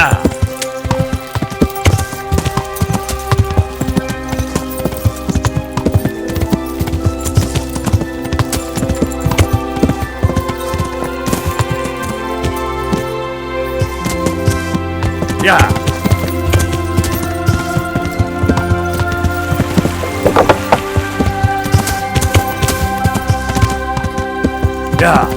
Yeah. Yeah. Yeah.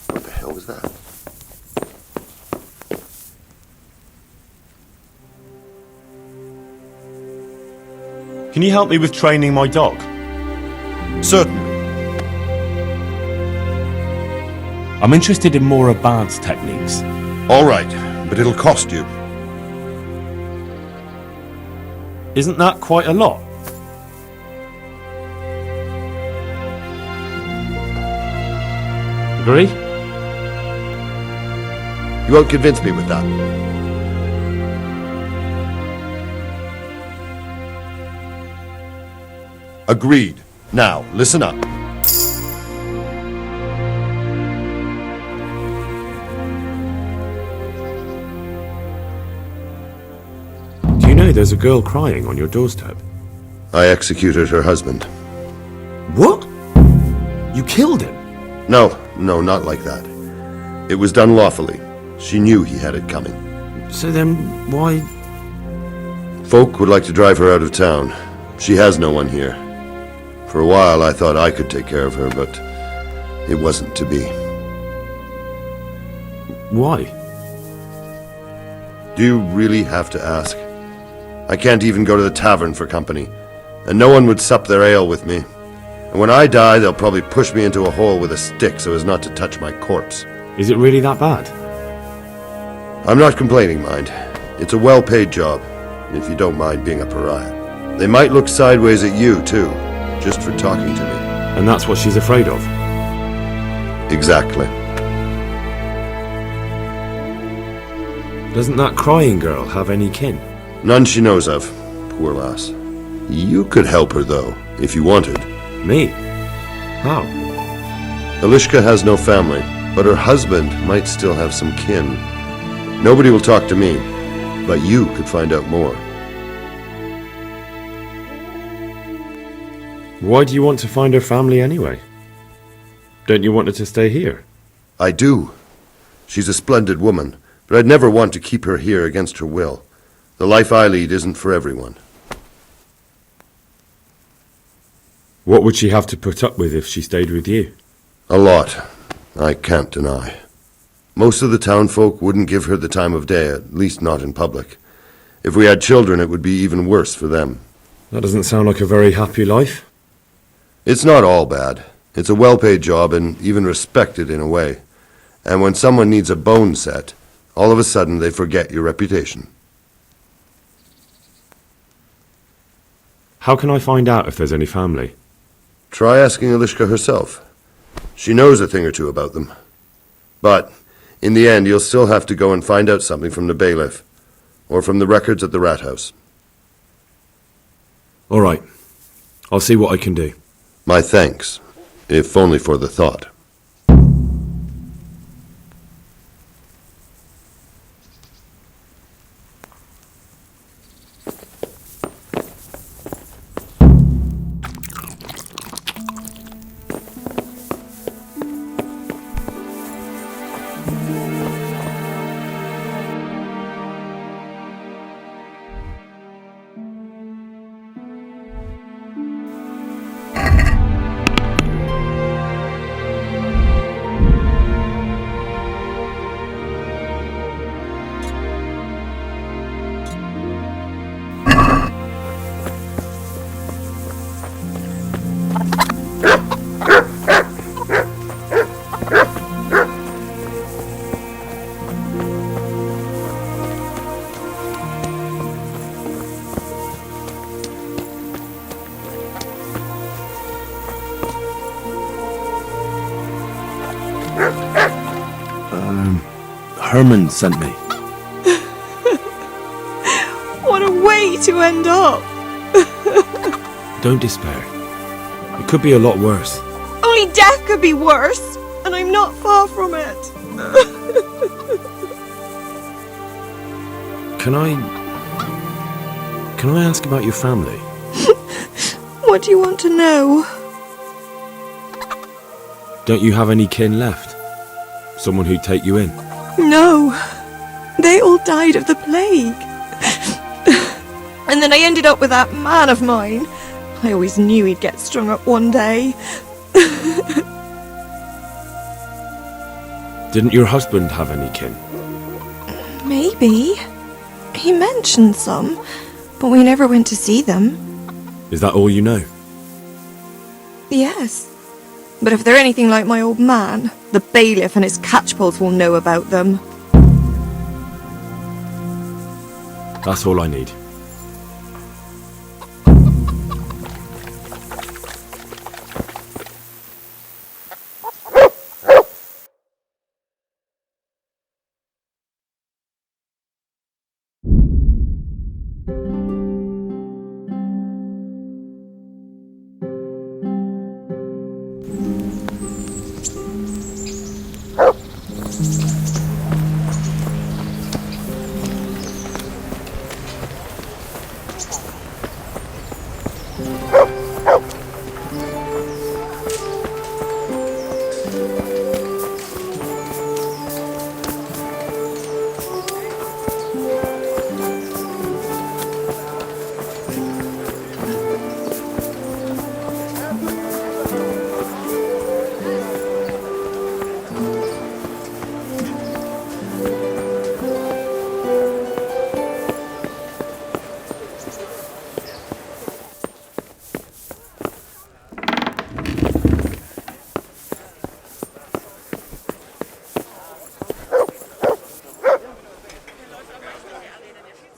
What the hell was that? Can you help me with training my dog? Certainly. I'm interested in more advanced techniques. All right, but it'll cost you. Isn't that quite a lot? Agree? You won't convince me with that. Agreed. Now, listen up. Do you know there's a girl crying on your doorstep? I executed her husband. What? You killed him? No, not like that. It was done lawfully. She knew he had it coming. So then why... Folk would like to drive her out of town. She has no one here. For a while I thought I could take care of her, but it wasn't to be. Why? Do you really have to ask? I can't even go to the tavern for company, and no one would sup their ale with me. And when I die, they'll probably push me into a hole with a stick so as not to touch my corpse. Is it really that bad? I'm not complaining, mind. It's a well-paid job, if you don't mind being a pariah. They might look sideways at you, too, just for talking to me. And that's what she's afraid of? Exactly. Doesn't that crying girl have any kin? None she knows of, poor lass. You could help her, though, if you wanted. Me? How? Elishka has no family, but her husband might still have some kin. Nobody will talk to me, but you could find out more. Why do you want to find her family anyway? Don't you want her to stay here? I do. She's a splendid woman, but I'd never want to keep her here against her will. The life I lead isn't for everyone. What would she have to put up with if she stayed with you? A lot. I can't deny. Most of the townfolk wouldn't give her the time of day, at least not in public. If we had children, it would be even worse for them. That doesn't sound like a very happy life. It's not all bad. It's a well-paid job and even respected in a way. And when someone needs a bone set, all of a sudden they forget your reputation. How can I find out if there's any family? Try asking Elishka herself. She knows a thing or two about them. But in the end, you'll still have to go and find out something from the bailiff, or from the records at the rat house. All right. I'll see what I can do. My thanks, if only for the thought. Herman sent me. What a way to end up! Don't despair. It could be a lot worse. Only death could be worse, and I'm not far from it. Can I ask about your family? What do you want to know? Don't you have any kin left? Someone who'd take you in? No, they all died of the plague. And then I ended up with that man of mine. I always knew he'd get strung up one day. Didn't your husband have any kin? Maybe. He mentioned some, but we never went to see them. Is that all you know? Yes. But if they're anything like my old man, the bailiff and his catchpoles will know about them. That's all I need.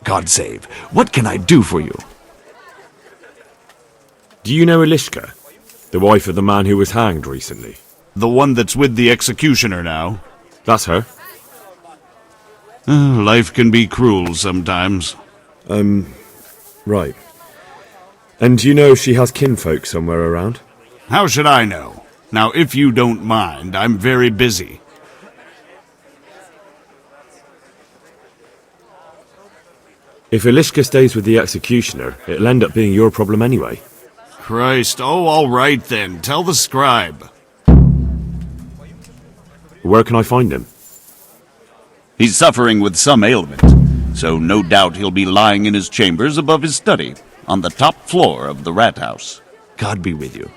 God save. What can I do for you? Do you know Elishka? The wife of the man who was hanged recently? The one that's with the executioner now? That's her. Life can be cruel sometimes. Right. And do you know if she has kinfolk somewhere around? How should I know? Now, if you don't mind, I'm very busy. If Elishka stays with the executioner, it'll end up being your problem anyway. Christ, oh, all right then. Tell the scribe. Where can I find him? He's suffering with some ailment, so no doubt he'll be lying in his chambers above his study, on the top floor of the rat house. God be with you.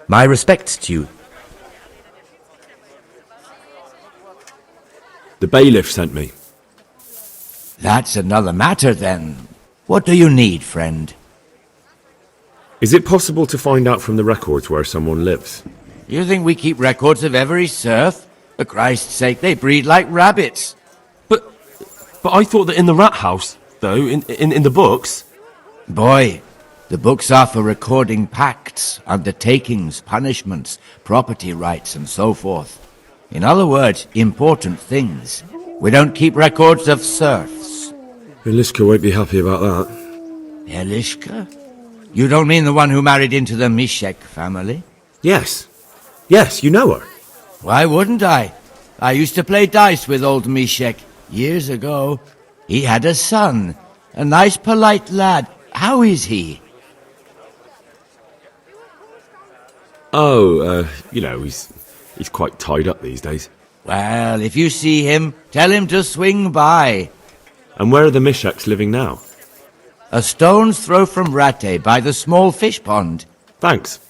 My respects to you. The bailiff sent me. That's another matter, then. What do you need, friend? Is it possible to find out from the records where someone lives? You think we keep records of every serf? For Christ's sake, they breed like rabbits. But I thought that in the rat house, though, in the books... Boy, the books are for recording pacts, undertakings, punishments, property rights, and so forth. In other words, important things. We don't keep records of serfs. Eliska won't be happy about that. Eliska? You don't mean the one who married into the Mishek family? Yes. Yes, you know her. Why wouldn't I? I used to play dice with old Mishek years ago. He had a son, a nice polite lad. How is he? Oh, he's quite tied up these days. Well, if you see him, tell him to swing by. And where are the Mishaks living now? A stone's throw from Rate by the small fish pond. Thanks.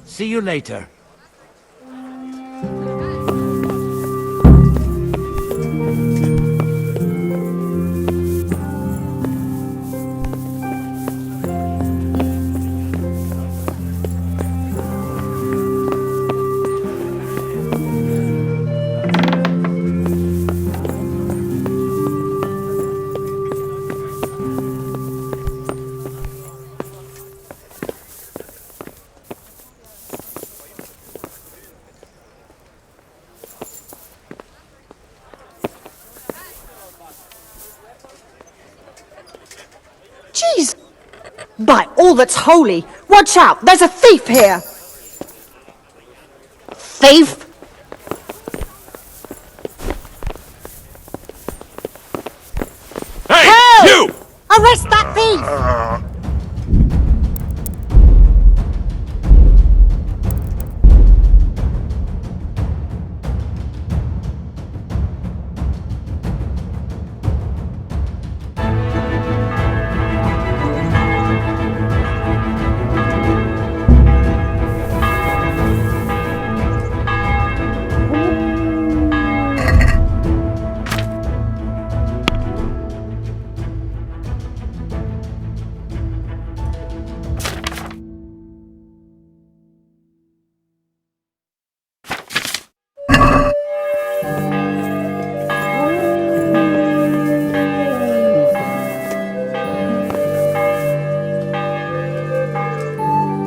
See you later. Jeez! By all that's holy, watch out! There's a thief here! Thief? Hey, Help! you! Arrest that thief!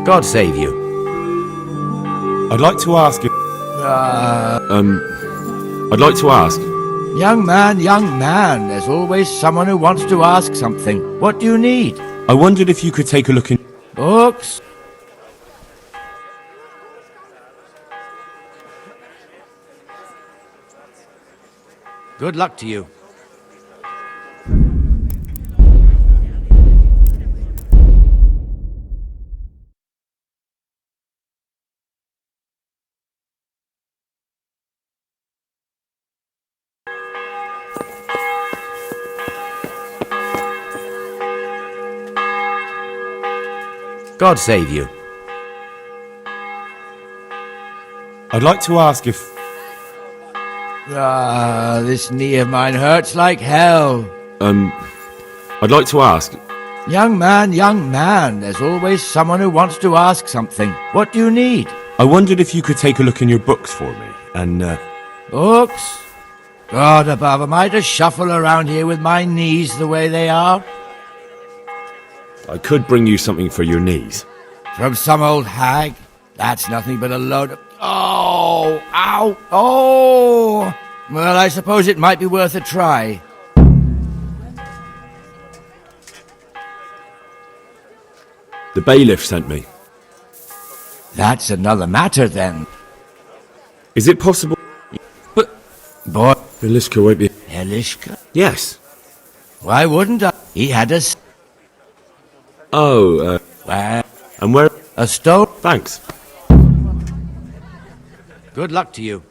God save you. I'd like to ask if... I'd like to ask... Young man, there's always someone who wants to ask something. What do you need? I wondered if you could take a look in... Books? Good luck to you. God save you. I'd like to ask if... This knee of mine hurts like hell. I'd like to ask... Young man, there's always someone who wants to ask something. What do you need? I wondered if you could take a look in your books for me, and, Books? God above, am I to shuffle around here with my knees the way they are? I could bring you something for your knees. From some old hag? That's nothing but a load of... Oh! Ow! Oh! Well, I suppose it might be worth a try. The bailiff sent me. That's another matter, then. Is it possible... But... Boy... Eliska won't be... Elishka? Yes. Why wouldn't I? He had a... Oh, Well... and where... A stone? Thanks. Good luck to you.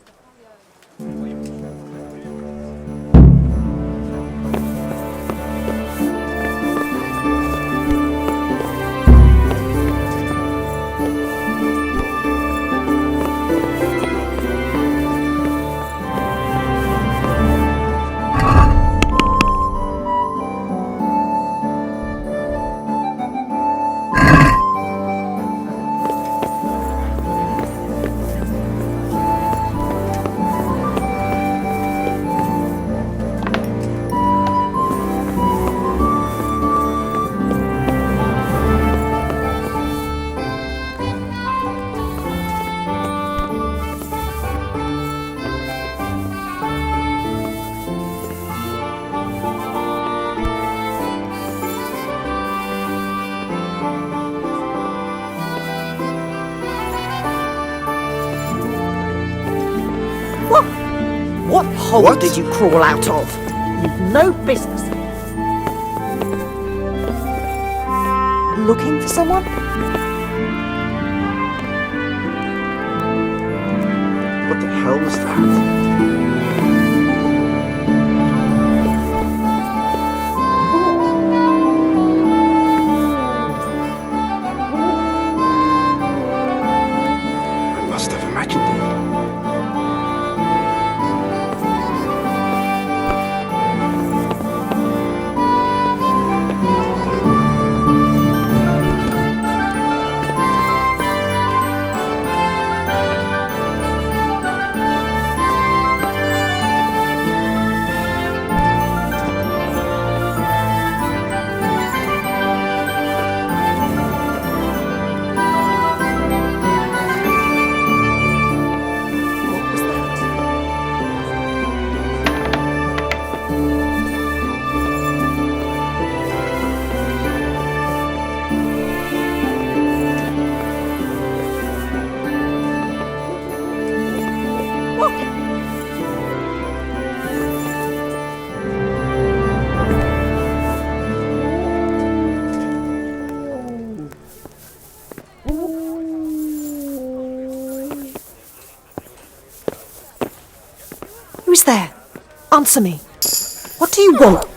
hole What? did you crawl out of? You've no business here. Looking for someone? What the hell was that? I must have imagined it. What was that? Who's there? Answer me. What do you want?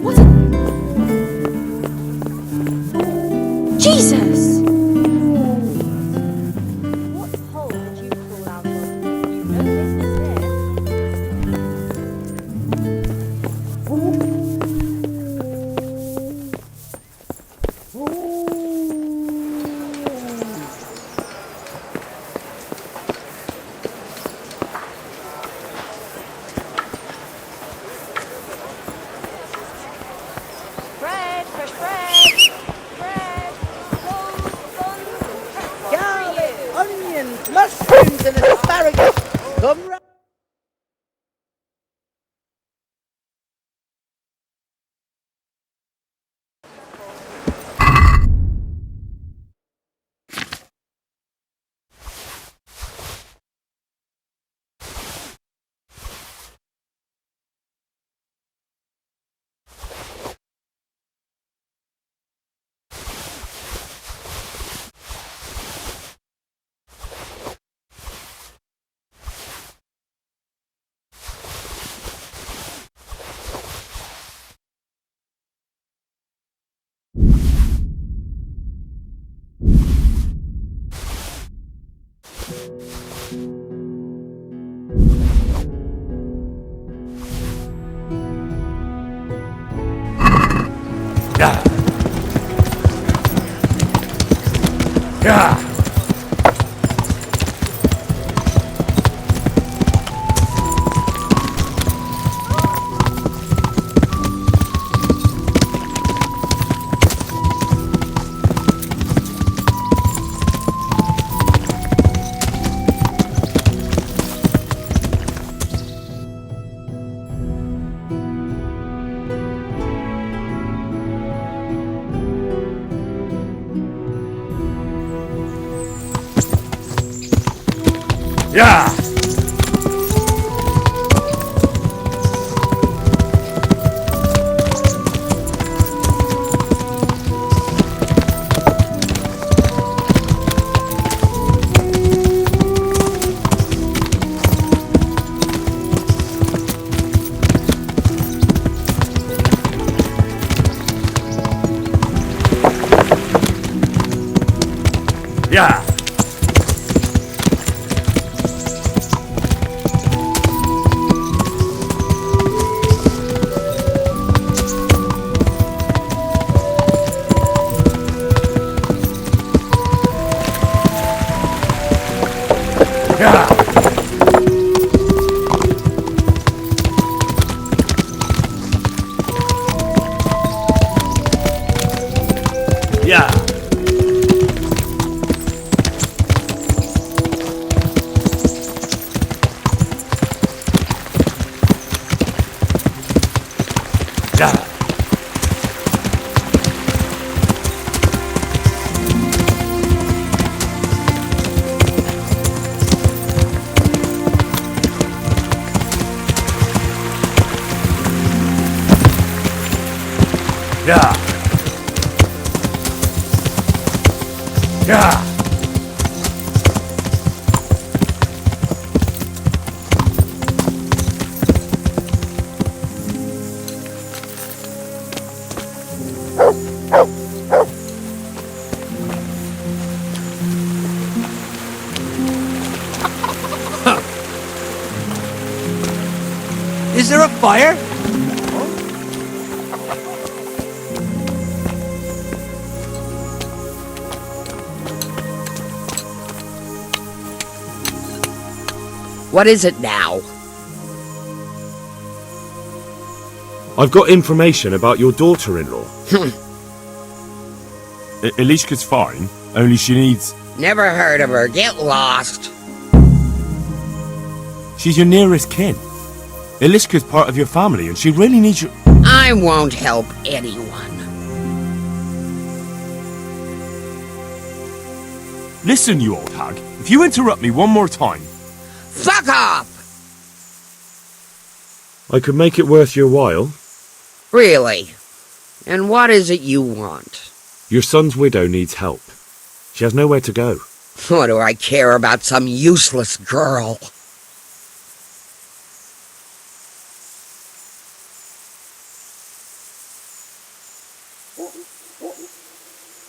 What Jesus! What hole did you crawl out of? You've no business here. Bread, fresh bread! Bread, toast, buns, and crackers Garlic, for you. onions, mushrooms, and asparagus. Come round. Yeah! Yeah. Yeah. Yeah. Yeah. Yeah. Is there a fire? What is it now? I've got information about your daughter-in-law. Elishka's fine, only she needs... Never heard of her. Get lost. She's your nearest kin. Elishka's part of your family, and she really needs you... I won't help anyone. Listen, you old hag. If you interrupt me one more time... Fuck off! I could make it worth your while. Really? And what is it you want? Your son's widow needs help. She has nowhere to go. What do I care about some useless girl?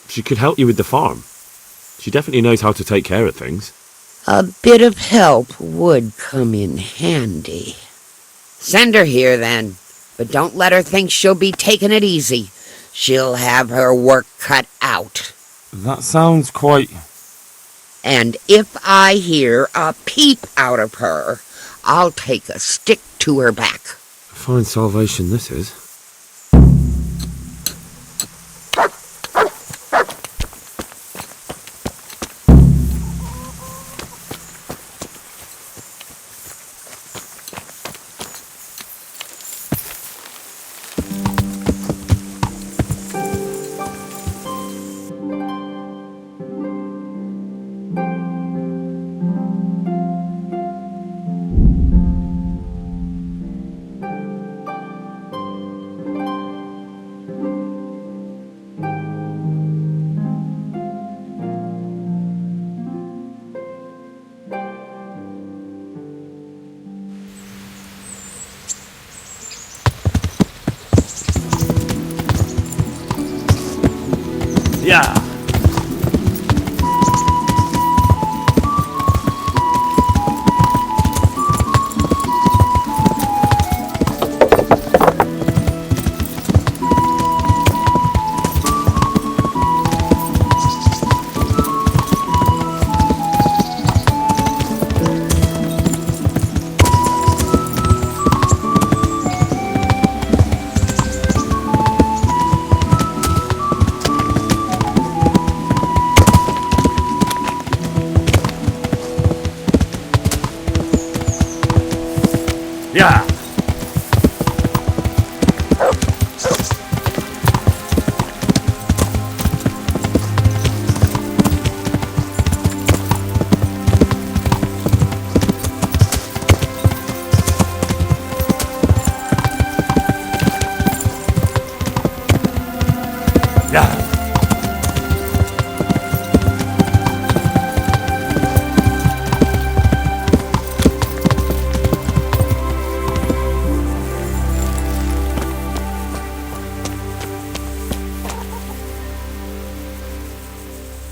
She could help you with the farm. She definitely knows how to take care of things. A bit of help would come in handy. Send her here, then. But don't let her think she'll be taking it easy. She'll have her work cut out. That sounds quite... And if I hear a peep out of her, I'll take a stick to her back. Fine salvation this is. Yeah.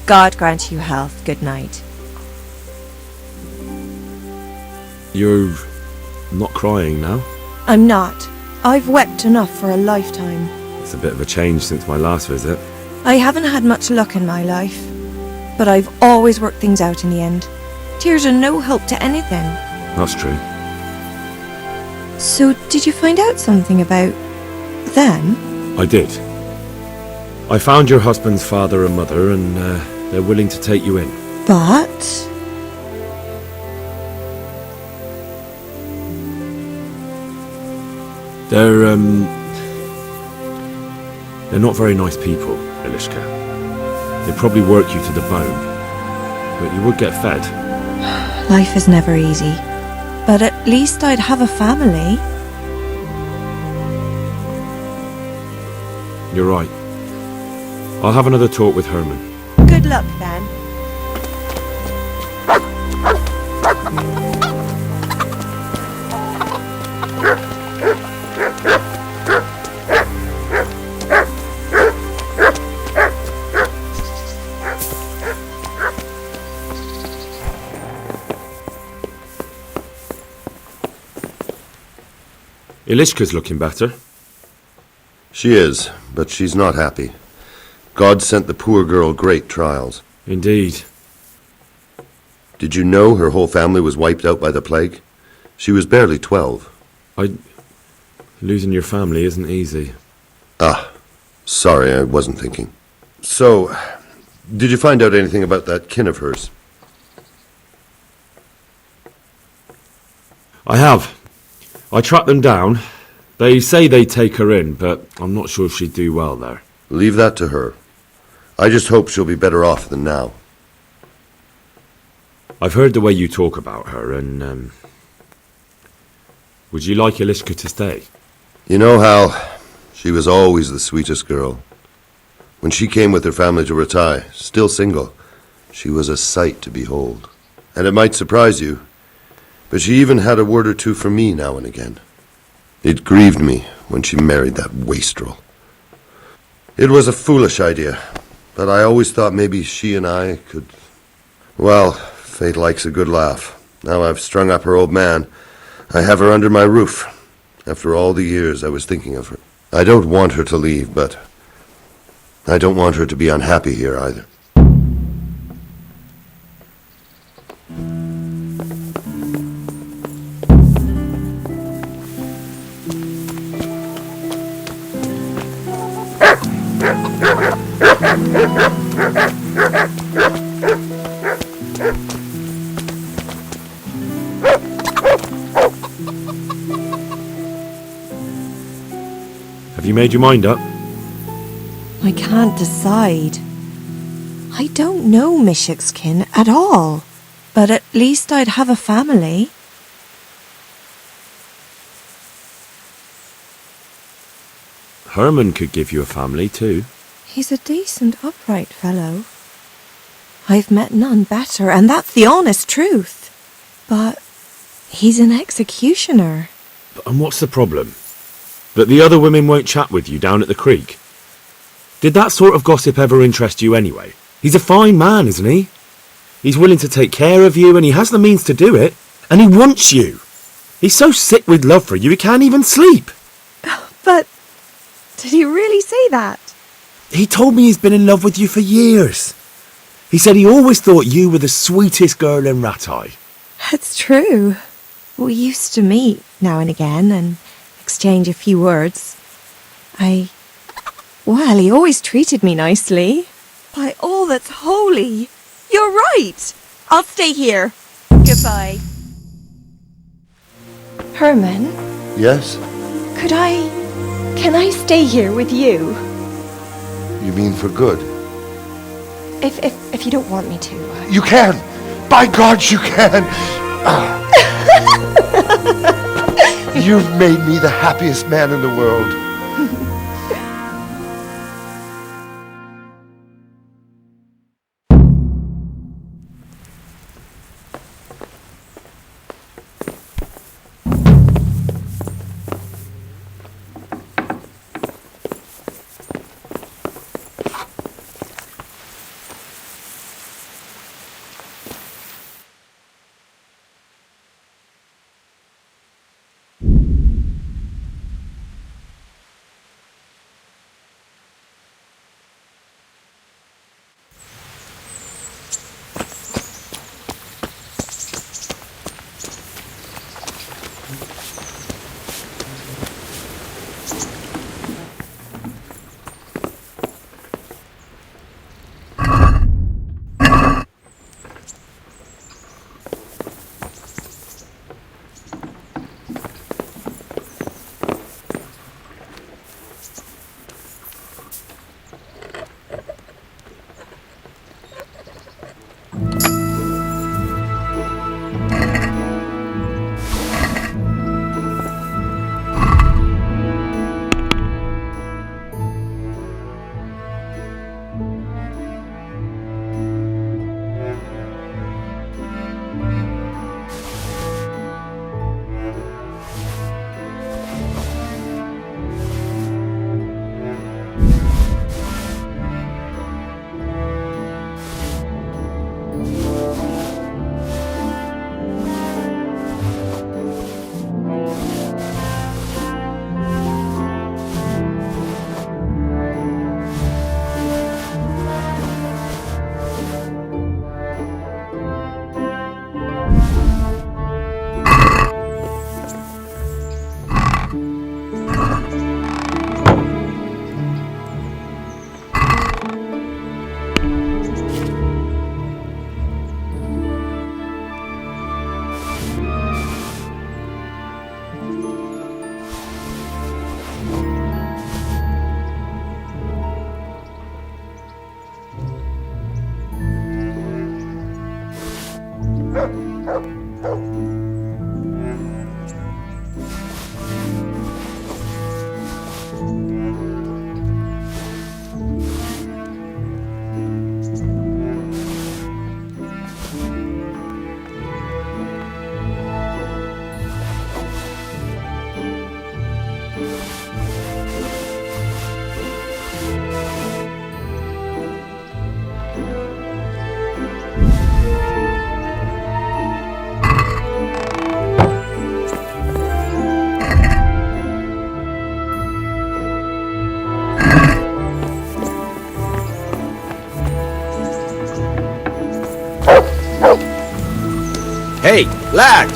God grant you health. Good night. You're not crying now? I'm not. I've wept enough for a lifetime. It's a bit of a change since my last visit. I haven't had much luck in my life, but I've always worked things out in the end. Tears are no help to anything. That's true. So, did you find out something about them? I did. I found your husband's father and mother, and they're willing to take you in. But... They're not very nice people, Elishka. They probably work you to the bone, but you would get fed. life is never easy. But at least I'd have a family. You're right. I'll have another talk with Herman. Good luck, then. Ilishka's looking better. She is, but she's not happy. God sent the poor girl great trials. Indeed. Did you know her whole family was wiped out by the plague? She was barely 12. Losing your family isn't easy. Ah, sorry, I wasn't thinking. So, did you find out anything about that kin of hers? I have. I tracked them down. They say they'd take her in, but I'm not sure if she'd do well there. Leave that to her. I just hope she'll be better off than now. I've heard the way you talk about her, and, would you like Ilishka to stay? You know, Hal, she was always the sweetest girl. When she came with her family to Ratai, still single, she was a sight to behold. And it might surprise you, but she even had a word or two for me now and again. It grieved me when she married that wastrel. It was a foolish idea, but I always thought maybe she and I could... Well, fate likes a good laugh. Now I've strung up her old man. I have her under my roof. After all the years I was thinking of her. I don't want her to leave, but I don't want her to be unhappy here either. Have you made your mind up? I can't decide. I don't know Mishik's kin at all. But at least I'd have a family. Herman could give you a family, too. He's a decent, upright fellow. I've met none better, and that's the honest truth. But he's an executioner. And what's the problem? That the other women won't chat with you down at the creek? Did that sort of gossip ever interest you anyway? He's a fine man, isn't he? He's willing to take care of you, and he has the means to do it. And he wants you. He's so sick with love for you, he can't even sleep. But did he really say that? He told me he's been in love with you for years. He said he always thought you were the sweetest girl in Ratai. It's true. We used to meet now and again and exchange a few words. Well, he always treated me nicely. By all that's holy, you're right. I'll stay here. Goodbye. Herman, Yes? can I stay here with you? You mean for good? If you don't want me to. You can! By God, you can! You've made me the happiest man in the world. Hey, lad!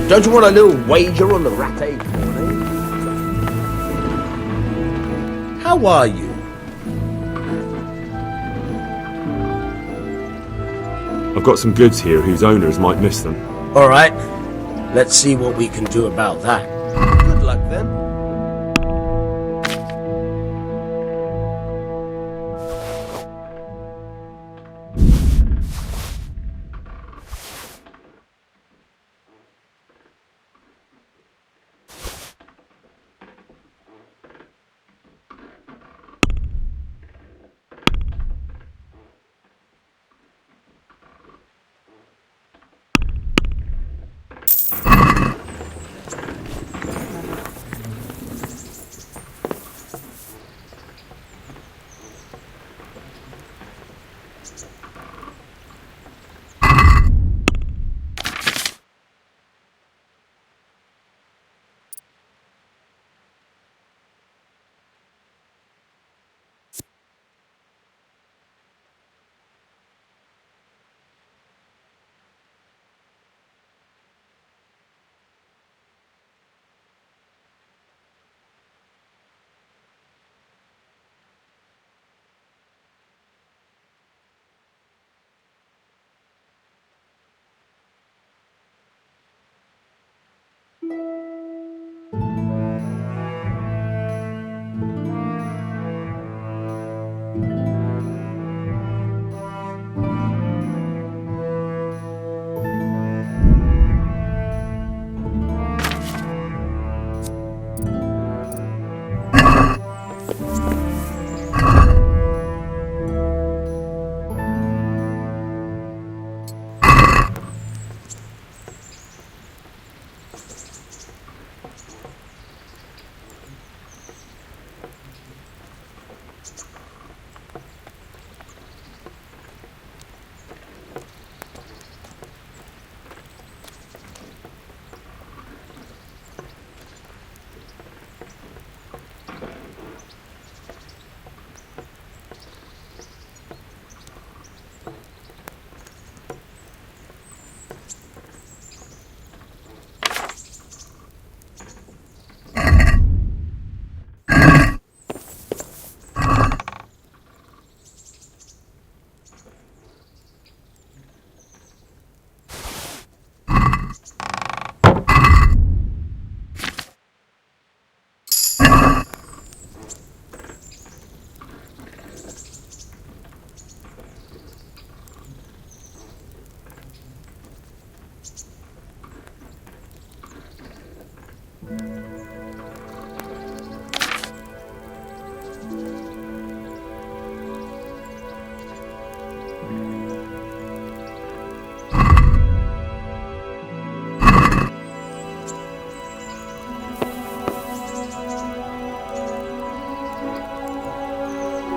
Don't you want a little wager on the rat egg morning? How are you? I've got some goods here whose owners might miss them. Alright, let's see what we can do about that.